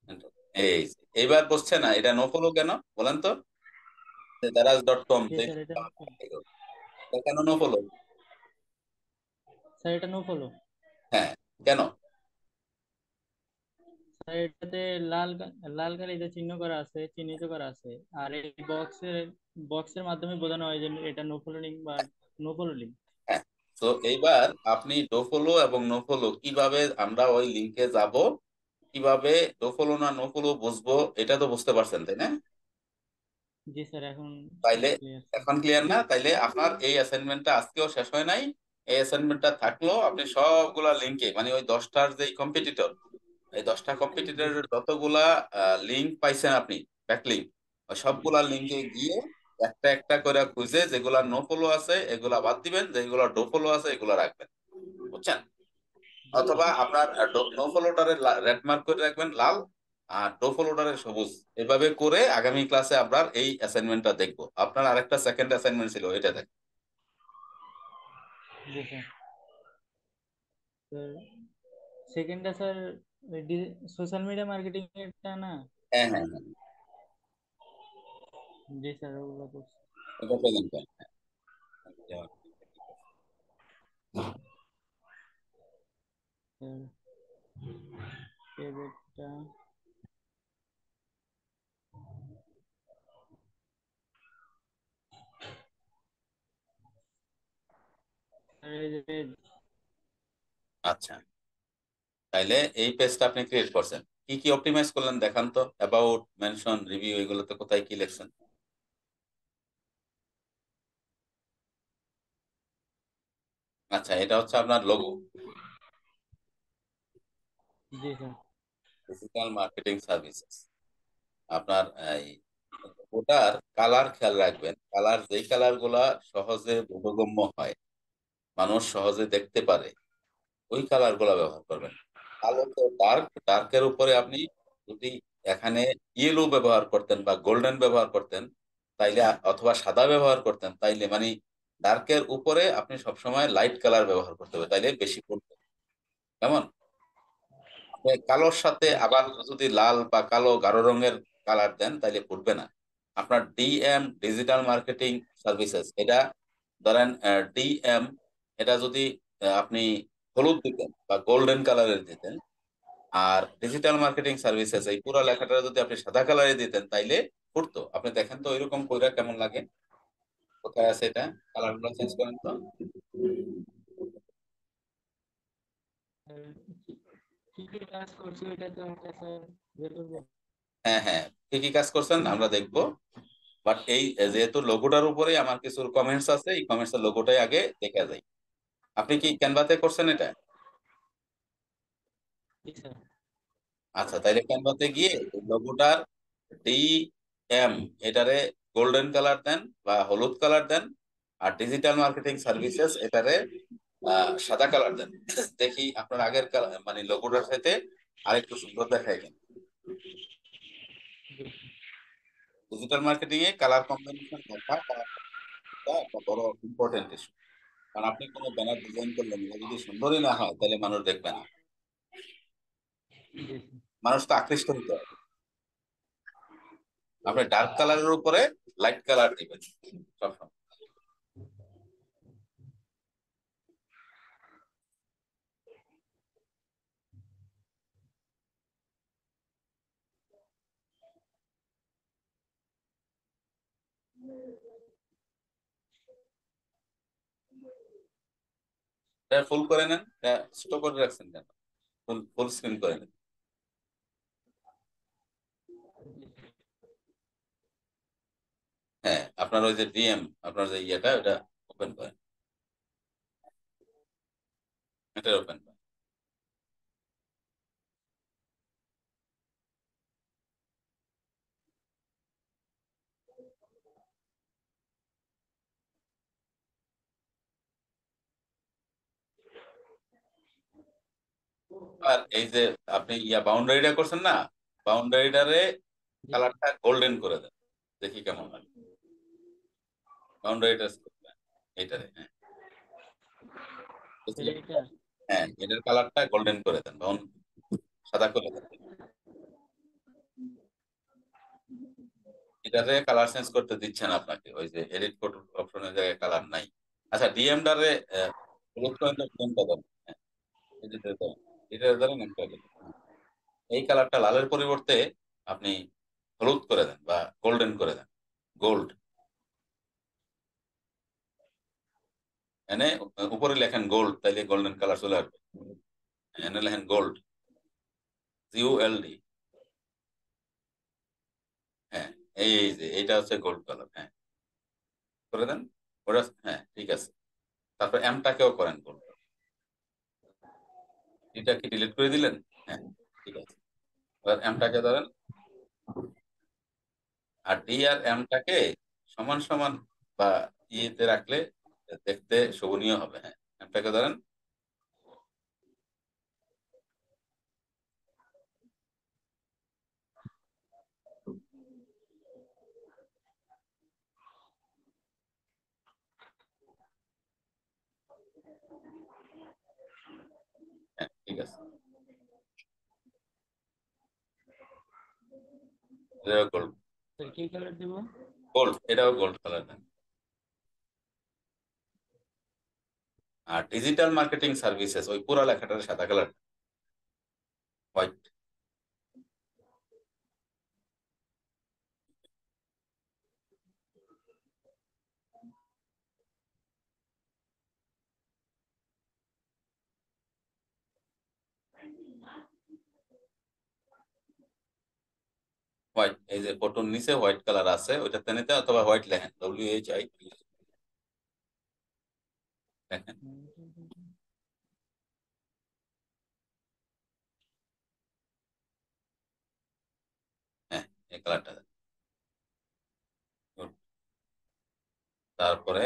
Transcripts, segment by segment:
এই যে, এইবার বসছে না, এটা নো ফলো কেন বলেন তো? দারাজ.কম জি স্যার, এটা no follow। কেন নো ফলো? স্যার এটা নো ফলো। হ্যাঁ, কেন? স্যার এটাতে লাল কালিতে চিহ্ন করা আছে, চিহ্নিত করা আছে। আর এই বক্সের মাধ্যমে বোঝানো হয় যে এটা নো ফলো লিঙ্ক বা নো ফলো লিঙ্ক। হ্যাঁ, তো এইবার আপনি ডো ফলো এবং নো ফলো কিভাবে আমরা ওই লিংকে যাব, কিভাবে ডো ফলো না নো ফলো বুঝবো, এটা তো বুঝতে পারছেন তাই না? জি স্যার, এখন তাইলে ক্লিয়ার স্যার। এখন ক্লিয়ার না? তাইলে আপনার এই অ্যাসাইনমেন্টটা আজকেও শেষ হয় নাই। এই অ্যাসাইনমেন্টটা থাকলো, আপনি সবগুলা লিংকে মানে ওই 10টার যে কম্পিটিটর, এই 10টা জি কম্পিটিটরের স্যার। যতগুলা লিংক পাইছেন আপনি, ব্যাকলিংক, ওই সবগুলা লিংকে গিয়ে একটা একটা করে খুঁজে যেগুলা নো ফলো আছে এগুলা বাদ দিবেন, যেগুলা ডো ফলো আছে এগুলা রাখবেন, বুঝছেন? জি স্যার। অথবা আপনার নো ফলোটারে রেড মার্ক করে রাখবেন লাল, আর ডো ফলোটারে সবুজ। এভাবে করে আগামী ক্লাসে আমরা এই অ্যাসাইনমেন্টটা দেখবো। আপনার আরেকটা সেকেন্ড অ্যাসাইনমেন্ট ছিল, এটা দেখ। জি স্যার। স্যার সেকেন্ডটা স্যার সোশ্যাল মিডিয়া মার্কেটিং এরটা না? হ্যাঁ হ্যাঁ হ্যাঁ, জি স্যার, ওগুলো করছি। এটা প্রেজেন্ট করেন। হ্যাঁ, স্যার পেজটা, স্যার এই যে আচ্ছা, তাইলে এই পেজটা আপনি ক্রিয়েট করছেন, কি কি অপটিমাইজ করলেন দেখান তো, অ্যাবাউট, মেনশন, রিভিউ, এগুলোতে কোথায় কি লিখছেন? আচ্ছা, এটা হচ্ছে আপনার লোগো, জি স্যার। Digital marketing services. আপনার এই ওটার কালার খেয়াল রাখবেন, কালার যেই কালার গুলা সহজে বোধগম্য হয়, মানুষ সহজে দেখতে পারে, ওই কালার গুলা ব্যবহার করবেন। কালো তো ডার্ক, ডার্কের উপরে আপনি যদি এখানে ইয়েলো ব্যবহার করতেন বা গোল্ডেন ব্যবহার করতেন তাইলে, অথবা সাদা ব্যবহার করতেন তাইলে, মানে ডার্কের উপরে আপনি সবসময় লাইট কালার ব্যবহার করতে হবে, তাইলে বেশি পড়বে। কেমন? আপনি কালোর সাথে জি আবার যদি লাল বা কালো গাঢ় রঙের কালার দেন তাইলে ফুটবে না। আপনার ডিএম, ডিজিটাল মার্কেটিং সার্ভিসেস, এটা ধরেন ডিএম, এটা যদি আপনি হলুদ দিতেন বা গোল্ডেন কালারের দিতেন, আর ডিজিটাল মার্কেটিং সার্ভিসেস এই পুরো লেখাটা যদি আপনি সাদা কালারে দিতেন তাইলে ফুটতো। আপনি দেখেন তো ওইরকম কইরা কেমন লাগে, কোথায় আছে এটা, কালার গুলো চেঞ্জ করেন তো। স্যার, কি কি কাজ করছি ওইটা তো আমাকে স্যার বের করবো। হ্যাঁ হ্যাঁ, কি কি কাজ করছেন আমরা দেখবো, বাট এই যেহেতু লোগোটার উপরেই আমার কিছু কমেন্টস আছে, এই কমেন্টস এর লোগোটাই আগে দেখা যায়। আপনি কি ক্যানভাতে করছেন এটা? জি স্যার। আচ্ছা, তাইলে ক্যানভাতে গিয়ে লোগোটার ডি এম, এটারে গোল্ডেন কালার দেন বা হলুদ কালার দেন, আর ডিজিটাল মার্কেটিং সার্ভিসেস এটারে সাদা কালার দেন। দেখি আপনার আগের মানে লোগোটার সাথে আরেকটু সুন্দর দেখায় কিনা। ডিজিটাল মার্কেটিং এ কালার কম্বিনেশন দেখা একটা বড় ইম্পর্টেন্ট ইস্যু। কারণ আপনি কোনো ব্যানার ডিজাইন করলেন, এটা যদি সুন্দরই না হয় তাহলে মানুষ দেখবে না। জি স্যার। মানুষ তো আকৃষ্ট হতে হবে। আপনি ডার্ক কালারের উপরে লাইট কালার দিবেন সবসময়। এটা ফুল করে নেন, এটা স্টক করে রাখছেন কেন? ফুল ফুল স্ক্রিন করে নেন। হ্যাঁ, আপনার ওই যে ডিএম, আপনার যে ইয়েটা ওটা ওপেন করেন, এটা ওপেন করেন। আর এই যে আপনি বাউন্ডারিটা করছেন না, বাউন্ডারিটারে জি স্যার। কালারটা গোল্ডেন করে দেন, দেখি কেমন হয়। বাউন্ডারিটা এইটারে, হ্যাঁ, স্যার বুঝলেন? এইটা। হ্যাঁ, এটার কালারটা গোল্ডেন করে দেন, সাদা করে দেন। এটাতে কালার চেঞ্জ করতে দিচ্ছেন আপনাকে, ওই যে এডিট ফটো অপশনের জায়গায় কালার নাই। আচ্ছা, ডিএমটারে হলুদ করেন, ডিএমটা দেন। হ্যাঁ, এটাতে দেন, এটাতে ধরেন একটা দিলেন। এই কালারটা লালের পরিবর্তে আপনি হলুদ করে দেন বা গোল্ডেন করে দেন। গোল্ড এনে উপরে লেখেন গোল্ড, তাইলে গোল্ডেন কালার চলে আসবে। এনে লেখেন গোল্ড, GOLD। হ্যাঁ, এই যে এইটা হচ্ছে গোল্ড কালার। হ্যাঁ, করে দেন ওটা। হ্যাঁ, ঠিক আছে। তারপর এমটাকেও করেন গোল্ড। এটা কি ডিলিট করে দিলেন? হ্যাঁ, ঠিক আছে। এবার এমটাকে ধরেন, আর ডি আর এমটাকে সমান সমান বা ইয়েতে রাখলে দেখতে শোভনীয় হবে। হ্যাঁ, এমটাকে ধরেন। হ্যাঁ, ঠিক আছে। এটাও গোল্ড। স্যার কি কালার দিব? গোল্ড, এটাও গোল্ড কালার দেন। আর ডিজিটাল মার্কেটিং সার্ভিসেস, ওই পুরো লেখাটার সাদা কালার, হোয়াইট। হোয়াইট, এই যে ফটোর নিচে হোয়াইট কালার আছে, ওইটাতে নিতে, অথবা হোয়াইট লেখেন, WHI লেখেন। হ্যাঁ, এই কালারটা দেন। Good. তারপরে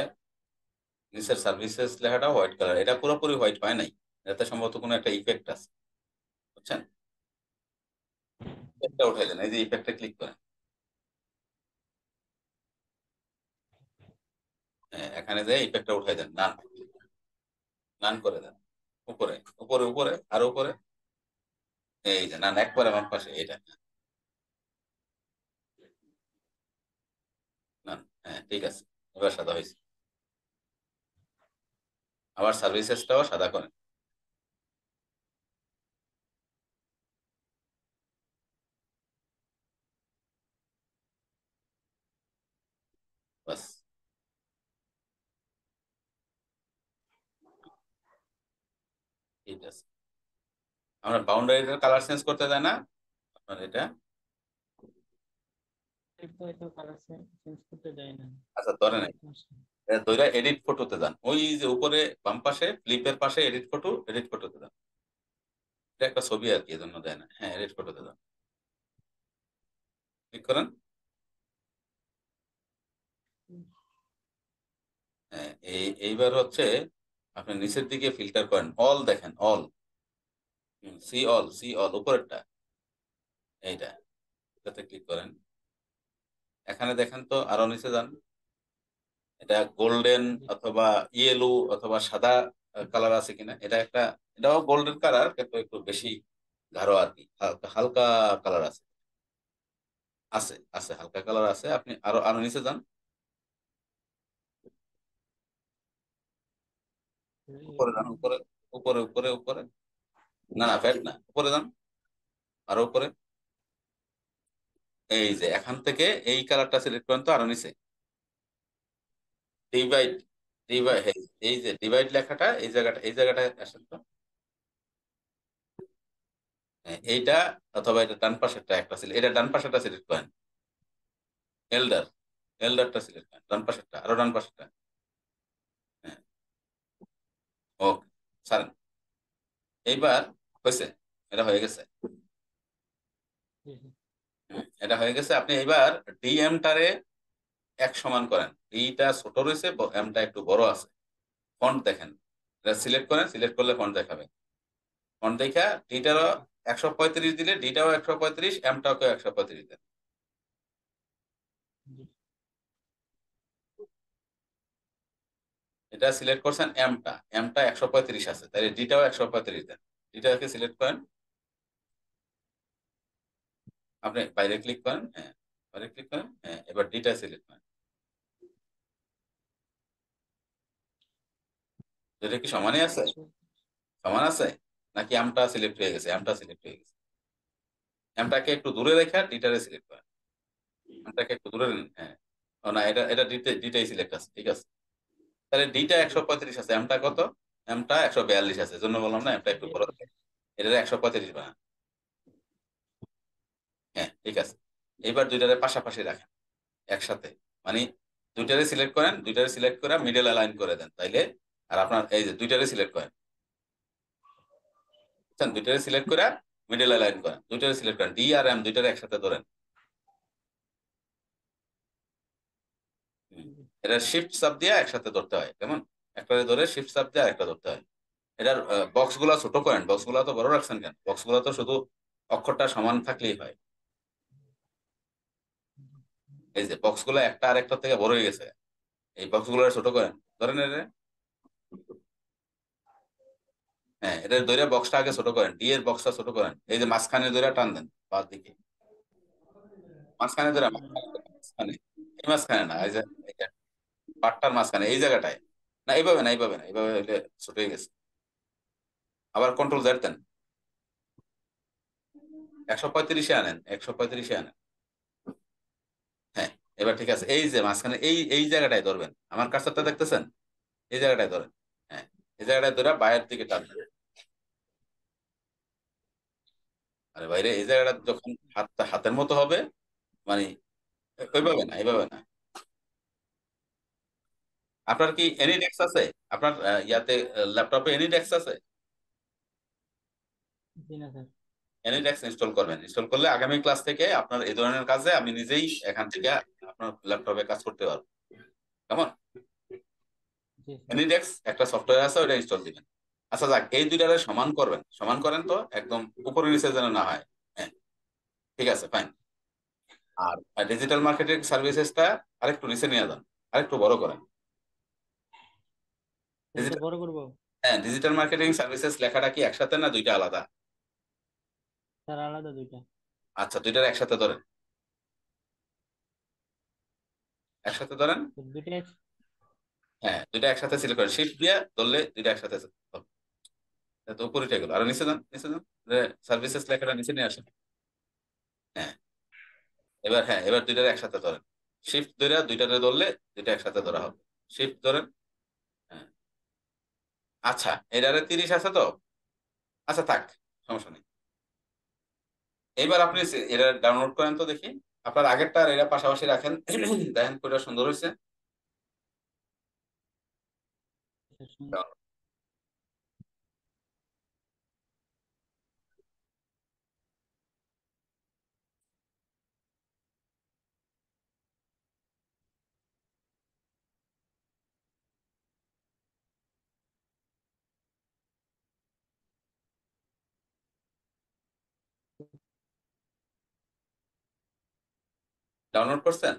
নিচের সার্ভিসেস লেখাটা হোয়াইট কালার, এটা পুরোপুরি হোয়াইট হয় নাই, এটাতে সম্ভবত কোনো একটা ইফেক্ট আছে, বুঝছেন? ইফেক্টটা উঠাই দেন, এই যে ইফেক্টে ক্লিক করেন। হ্যাঁ, এখানে যে ইফেক্টটা উঠাই দেন, নান, নান করে দেন। উপরে, উপরে, উপরে, আরো উপরে। এই যে নান, একবারে আমার পাশে এটা। নান, হ্যাঁ, ঠিক আছে। এবার সাদা হয়েছে। আবার সার্ভিসেসটাও সাদা করেন। বাস, ঠিক আছে। আমরা বাউন্ডারিটার কালার চেঞ্জ করতে দেয় না আপনার এটা। তো কালার চেঞ্জ করতে দেয় না। আচ্ছা, ধরে নাই, ধরে এডিট ফটোতে দেন, ওই যে উপরে বাম পাশে ফ্লিপের পাশে এডিট ফটো, এডিট ফটোতে দেন। এটা একটা ছবি আর কি, এজন্য দেয় না। হ্যাঁ, এডিট ফটোতে দেন, ক্লিক করেন। হ্যাঁ, এইবার হচ্ছে আপনি নিচের দিকে ফিল্টার করেন, অল দেখেন, all, see all, see all, উপরেরটা, এইটা, এটাতে ক্লিক করেন। এখানে দেখেন তো, আরো নিচে যান। এটা গোল্ডেন অথবা ইয়েলো অথবা সাদা কালার আছে কিনা, এটা একটা, এটাও গোল্ডেন কালার কিন্তু একটু বেশি গাঢ় আর কি, হালকা হালকা কালার আছে। আছে, আছে, হালকা কালার আছে। আপনি আরো আরো নিচে যান, উপরে যান, উপরে, উপরে, উপরে, উপরে। না না, ফ্যাট না, উপরে যান, আরো উপরে। এই যে এখান থেকে এই কালারটা সিলেক্ট করেন তো, আরো নিচে ডিভাইড, ডিভাইড, এই যে ডিভাইড লেখাটা, এই জায়গাটা, এই জায়গাটায় আসেন তো। হ্যাঁ, এইটা, অথবা এটা ডান পাশেরটা একটা সিলেক্ট, এটা ডান পাশেরটা সিলেক্ট করেন। এল্ডার, এল্ডারটা সিলেক্ট করেন, ডান পাশেরটা, আরো ডান পাশেরটা। হ্যাঁ, ওকে, ছাড়েন। এইবার হয়েছে, এটা হয়ে গেছে। এটা হয়ে গেছে। আপনি এবার ডিএমটারে এক সমান করেন, ডিটা ছোট রয়েছে, এমটা একটু বড় আছে। ফন্ট দেখেন, এটা সিলেক্ট করেন, সিলেক্ট করলে ফন্ট দেখাবে। ফন্ট দেখা ডিটারও 135 দিলে, ডিটাও 135, এমটাকে 135 দেন। এটা সিলেক্ট করছেন এমটা, এমটা 135 আছে, তাহলে ডিটাও 135 দেন। ডিটাকে সিলেক্ট করেন, আপনি বাইরে ক্লিক করেন। হ্যাঁ, পরে ক্লিক করেন, হ্যাঁ এবার ডিটা সিলেক্ট করেন। এটা কি সমানই আছে? সমান আছে নাকি আমটা সিলেক্ট হয়ে গেছে? আমটা সিলেক্ট হয়ে গেছে। আমটাকে একটু দূরে রেখে ডিটারে সিলেক্ট করেন। আমটাকে একটু দূরে নেন, হ্যাঁ। ও না, এটা এটা ডিটাই সিলেক্ট আছে, ঠিক আছে। তাহলে ডিটা 135 আছে, এমটা কত? এমটা 142 আছে, জন্য বললাম না এমটা একটু বড় থাকে। এটা 135 বানান। হ্যাঁ ঠিক আছে। এবার দুইটারে পাশাপাশি রাখেন একসাথে, মানে দুইটারে সিলেক্ট করেন, দুইটারে সিলেক্ট করে মিডল অ্যালাইন করে দেন তাইলে। আর আপনার এই যে দুইটারে সিলেক্ট করেন, বুঝছেন? দুইটারে সিলেক্ট করে মিডল অ্যালাইন করেন, দুইটারে সিলেক্ট করেন, ডি আর এম দুইটারে একসাথে ধরেন। হুম। এটা শিফট চাপ দিয়ে একসাথে ধরতে হয়, কেমন? একটা ধরে শিফট চাপ দিয়ে একটা ধরতে হয়। এটার বক্স গুলা ছোট করেন, বক্স গুলা তো বড় রাখছেন কেন? বক্স গুলা তো শুধু অক্ষরটা সমান থাকলেই হয়। এই যে বক্স গুলো একটা আরেকটা থেকে বড় হয়ে গেছে, এই বক্স গুলো ছোট করেন। ধরেন এটা, হ্যাঁ এটা দইরা বক্সটা আগে ছোট করেন, ডি এর বক্সটা ছোট করেন, এই যে মাঝখানে দইরা টান দেন বাদ দিকে। মাঝখানে দইরা, মাঝখানে, এই মাঝখানে না, এই যে এই যে পাটটার মাঝখানে এই জায়গাটায়। না এইভাবে না, এইভাবে না, এইভাবে হইলে ছোট হয়ে গেছে। আবার কন্ট্রোল জেড দেন, 135-এ আনেন, 135-এ আনেন। হ্যাঁ এবার ঠিক আছে। এই যে মাঝখানে এই এই জায়গাটায় ধরবেন, আমার কার্সারটা দেখতেছেন? এই জায়গাটায় ধরেন, হ্যাঁ। এই জায়গাটায় ধরে বাইরের দিকে টানবেন। আরে বাইরে এই জায়গাটা যখন হাতের মতো হবে, মানে ওইভাবে না, এইভাবে না। আপনার কি এনি ডেস্ক আছে? আপনার ইয়াতে ল্যাপটপে এনি ডেস্ক আছে? জি না স্যার। এনি ডেস্ক ইনস্টল করবেন, ইনস্টল করলে আগামী ক্লাস থেকে আপনার এই ধরনের কাজে আমি নিজেই এখান থেকে আপনার ল্যাপটপে কাজ করতে পারবো, কেমন? জি স্যার। এনি ডেস্ক একটা সফটওয়্যার আছে, ওটা ইনস্টল দিবেন। আচ্ছা যাক, এই দুইটারে সমান করবেন, সমান করেন তো একদম উপরে নিচে যেন না হয়। হ্যাঁ ঠিক আছে, ফাইন। আর ডিজিটাল মার্কেটিং সার্ভিসেসটা আরেকটু নিচে নিয়ে যান, আরেকটু বড় করেন। এটা ডিজিটাল, বড় করব? হ্যাঁ ডিজিটাল মার্কেটিং সার্ভিসেস লেখাটা কি একসাথে না দুইটা আলাদা? স্যার আলাদা দুইটা। আচ্ছা দুইটার একসাথে ধরেন, একসাথে ধরেন। তো দুইটা হ্যাঁ দুইটা একসাথে সিলেক্ট করেন, শিফট দিয়ে ধরলে দুইটা একসাথে হবে। তো উপরে উঠে গেল, আরো নিচে যান, নিচে যান, সার্ভিসেস লেখাটা নিচে নিয়ে আসেন। হ্যাঁ এবার, হ্যাঁ এবার দুইটার একসাথে ধরেন, শিফট ধরে দুইটারে ধরলে দুইটা একসাথে ধরা হবে। শিফট ধরেন, হ্যাঁ। আচ্ছা এটারে 30 আছে তো, আচ্ছা থাক, সমস্যা নেই। এইবার আপনি এটা ডাউনলোড করেন তো দেখি, আপনার আগেরটা আর এরা পাশাপাশি রাখেন দেখেন কোনটা সুন্দর হয়েছে। ডাউনলোড করছেন?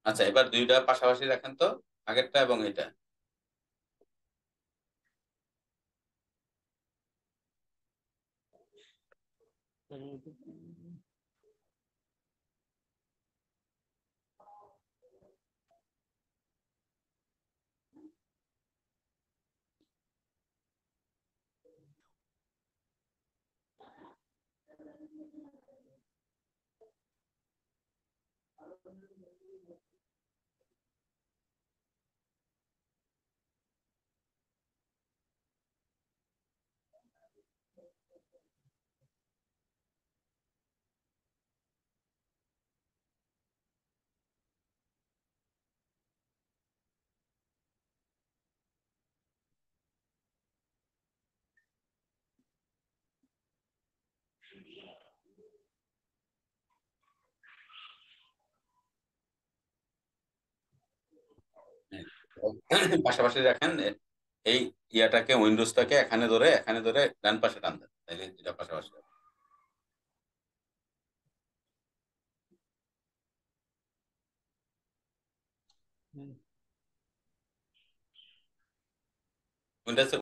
আচ্ছা এবার দুইটা পাশাপাশি রাখেন তো, আগেরটা এবং এটা। হ্যাঁ। পাশাপাশি রাখেন, এই ইয়াটাকে উইন্ডোজটাকে এখানে ধরে, এখানে ধরে ডান পাশে টান দেন, তাইলে দুটা পাশাপাশি উইন্ডোজ